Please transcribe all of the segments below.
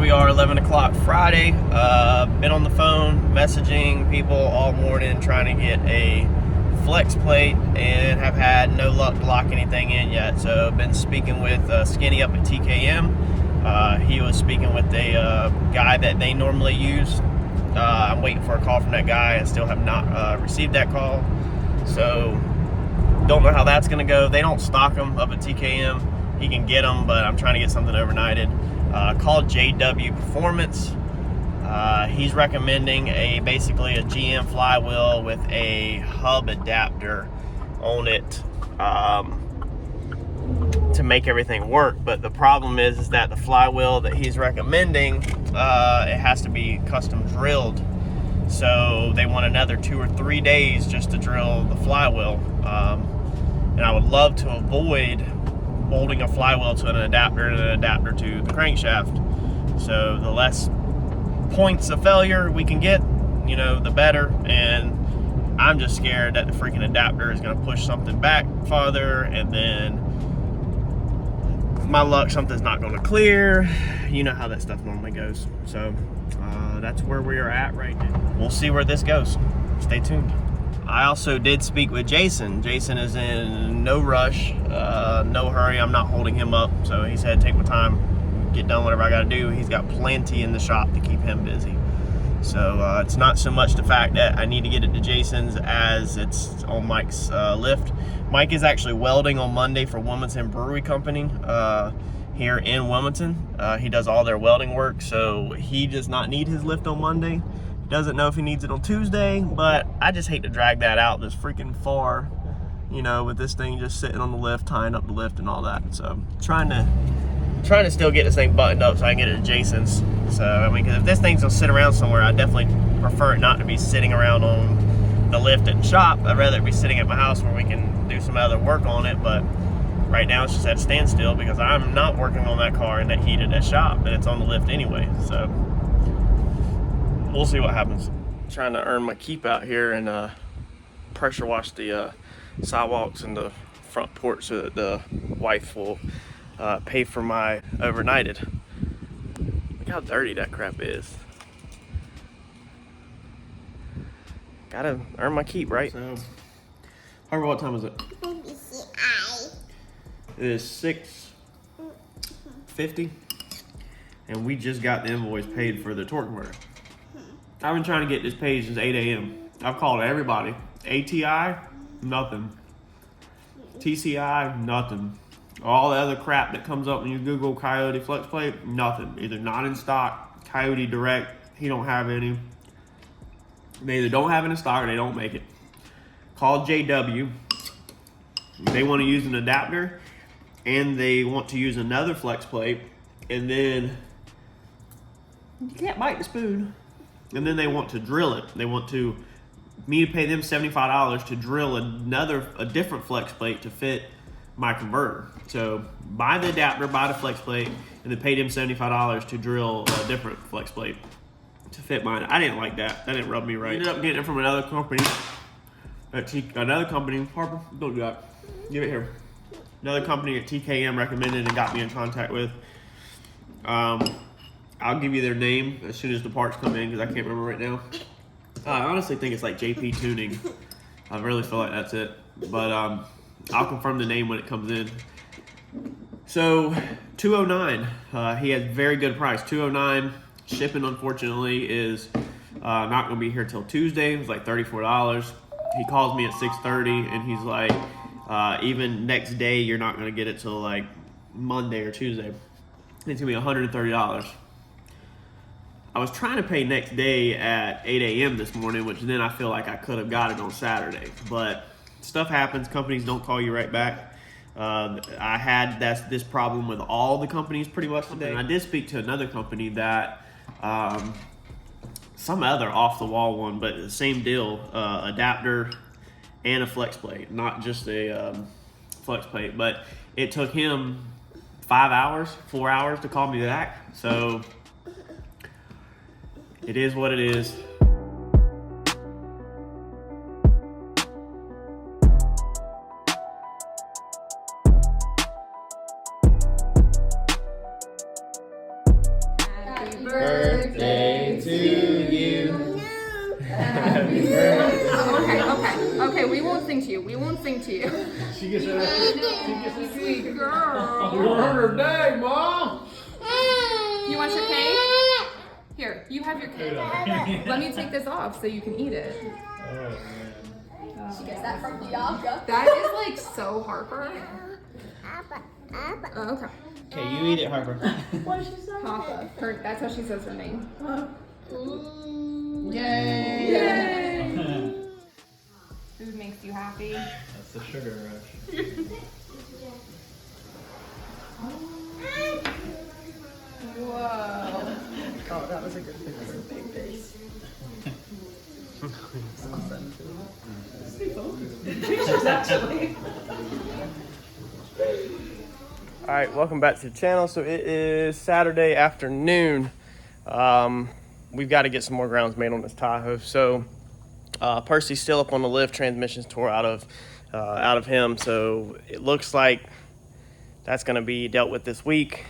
we are, 11 o'clock Friday. Been on the phone messaging people all morning trying to get a flex plate and have had no luck to lock anything in yet. So been speaking with Skinny up at TKM. He was speaking with a guy that they normally use. I'm waiting for a call from that guy and still have not received that call. So don't know how that's going to go. They don't stock them up at TKM. He can get them, but I'm trying to get something overnighted. Called JW Performance. He's recommending basically a GM flywheel with a hub adapter on it to make everything work. But the problem is that the flywheel that he's recommending, it has to be custom drilled. So they want another 2 or 3 days just to drill the flywheel. And I would love to avoid bolting a flywheel to an adapter and an adapter to the crankshaft. So the less points of failure we can get, you know, the better. And I'm just scared that the freaking adapter is going to push something back farther, and then my luck, something's not going to clear. You know how that stuff normally goes. So that's where we are at right now. We'll see where this goes. Stay tuned. I also did speak with Jason. Jason is in no rush, no hurry. I'm not holding him up. So he said, take my time, get done whatever I got to do. He's got plenty in the shop to keep him busy. So it's not so much the fact that I need to get it to Jason's as it's on Mike's lift. Mike is actually welding on Monday for Wilmington Brewery Company here in Wilmington. He does all their welding work, so he does not need his lift on Monday. Doesn't know if he needs it on Tuesday, but I just hate to drag that out this freaking far, you know, with this thing just sitting on the lift, tying up the lift and all that. So trying to still get this thing buttoned up so I can get it to Jason's. So I mean, because if this thing's gonna sit around somewhere, I definitely prefer it not to be sitting around on the lift at the shop. I'd rather it be sitting at my house where we can do some other work on it. But right now it's just at a standstill because I'm not working on that car in that heat at that shop, and it's on the lift anyway. So we'll see what happens. Trying to earn my keep out here and pressure wash the sidewalks and the front porch so that the wife will pay for my overnighted. Look how dirty that crap is. Gotta earn my keep, right? So, Harper, what time is it? It is 6:50, and we just got the invoice paid for the torque converter. I've been trying to get this paid since 8 a.m. I've called everybody. ATI, nothing. TCI, nothing. All the other crap that comes up when you Google Coyote flex plate, nothing. Either not in stock, Coyote direct, he don't have any. They either don't have it in stock or they don't make it. Call JW. They want to use an adapter and they want to use another flex plate, and then you can't bite the spoon. And then they want to drill it. They want me to pay them $75 to drill a different flex plate to fit my converter. So buy the adapter, buy the flex plate, and then pay them $75 to drill a different flex plate to fit mine. I didn't like that. That didn't rub me right. I ended up getting it from another company. Harper, don't do that. Give it here. Another company at TKM recommended and got me in contact with. I'll give you their name as soon as the parts come in because I can't remember right now. I honestly think it's like JP Tuning. I really feel like that's it. But I'll confirm the name when it comes in. So $209. He has very good price. $209. Shipping, unfortunately, is not going to be here till Tuesday. It was like $34. He calls me at 6:30 and he's like, even next day, you're not going to get it till like Monday or Tuesday. It's going to be $130. I was trying to pay next day at 8 a.m. this morning, which then I feel like I could have got it on Saturday. But stuff happens. Companies don't call you right back. I had this problem with all the companies pretty much today. And I did speak to another company that, some other off-the-wall one, but the same deal, adapter and a flex plate, not just a flex plate. But it took him 4 hours to call me back. So it is what it is. to you. She gets a Sweet girl. You earned her day, Mom. You want your cake? Here, you have your cake. Let me take this off so you can eat it. Oh, man. She gets that from Yugo. That is like so Harper. Oh, okay. Okay, you eat it, Harper. What did she say? Papa. That's how she says her name. Yay! Yay! Food makes you happy. That's the sugar rush. Whoa. Oh, that was a good picture. Big face. Actually. All right, welcome back to the channel. So it is Saturday afternoon. We've got to get some more grounds made on this Tahoe. So Percy's still up on the lift. Transmission's tore out of him. So it looks like that's going to be dealt with this week.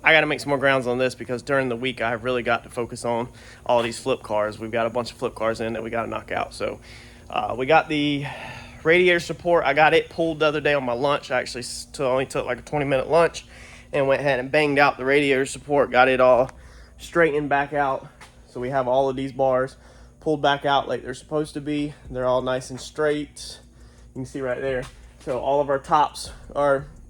I got to make some more grounds on this because during the week I've really got to focus on all these flip cars. We've got a bunch of flip cars in that we got to knock out. So we got the radiator support. I got it pulled the other day on my lunch. I actually only took like a 20-minute lunch and went ahead and banged out the radiator support. Got it all straightened back out. So we have all of these bars pulled back out like they're supposed to be. They're all nice and straight. You can see right there. So all of our tops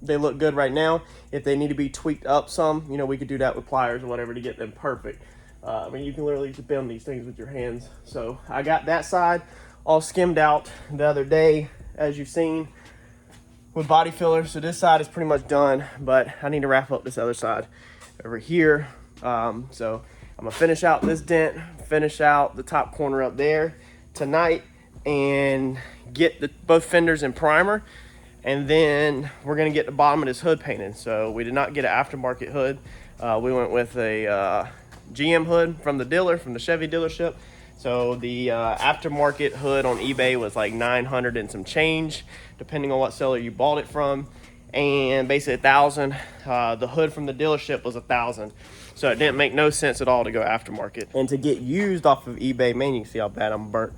they look good right now. If they need to be tweaked up some, you know, we could do that with pliers or whatever to get them perfect. I mean, you can literally just bend these things with your hands. So I got that side all skimmed out the other day, as you've seen, with body filler. So this side is pretty much done, but I need to wrap up this other side over here. So I'm gonna finish out this dent, finish out the top corner up there tonight, and get both fenders in primer. And then we're gonna get the bottom of this hood painted. So we did not get an aftermarket hood. We went with a GM hood from the Chevy dealership. So the aftermarket hood on eBay was like 900 and some change, depending on what seller you bought it from, and basically 1,000. The hood from the dealership was 1,000. So it didn't make no sense at all to go aftermarket. And to get used off of eBay, man, you can see how bad I'm burnt.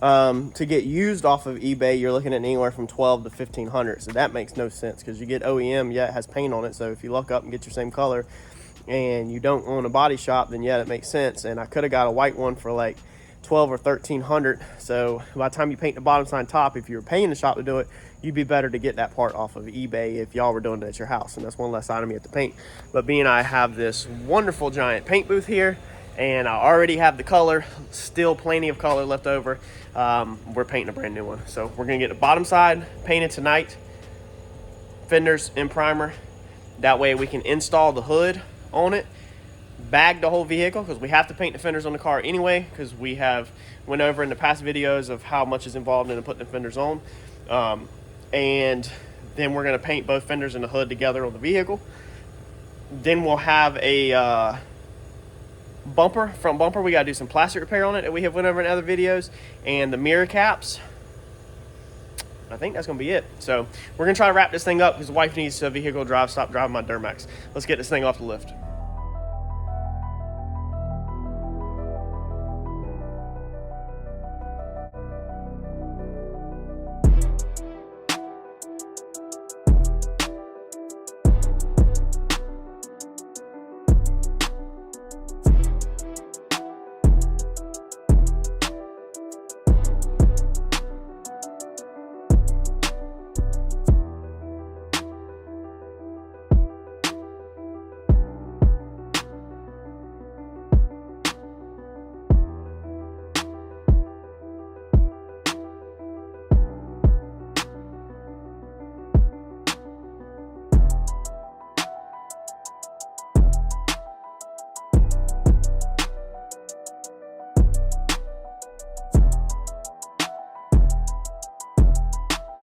To get used off of eBay, you're looking at anywhere from 12 to 1,500. So that makes no sense because you get OEM, yeah, it has paint on it. So if you luck up and get your same color and you don't own a body shop, then yeah, that makes sense. And I could have got a white one for like 12 or 1,300. So by the time you paint the bottom side and top, if you were paying the shop to do it, you'd be better to get that part off of eBay if y'all were doing it at your house. And that's one less item you have to paint. But being I have this wonderful giant paint booth here, and I already have the color, still plenty of color left over, we're painting a brand new one. So we're gonna get the bottom side painted tonight, fenders in primer. That way we can install the hood on it, bag the whole vehicle, because we have to paint the fenders on the car anyway, because we have went over in the past videos of how much is involved in putting the fenders on. And then we're gonna paint both fenders and the hood together on the vehicle. Then we'll have a front bumper. We gotta do some plastic repair on it that we have went over in other videos, and the mirror caps. I think that's gonna be it. So we're gonna try to wrap this thing up because the wife needs a vehicle drive, stop driving my Duramax. Let's get this thing off the lift.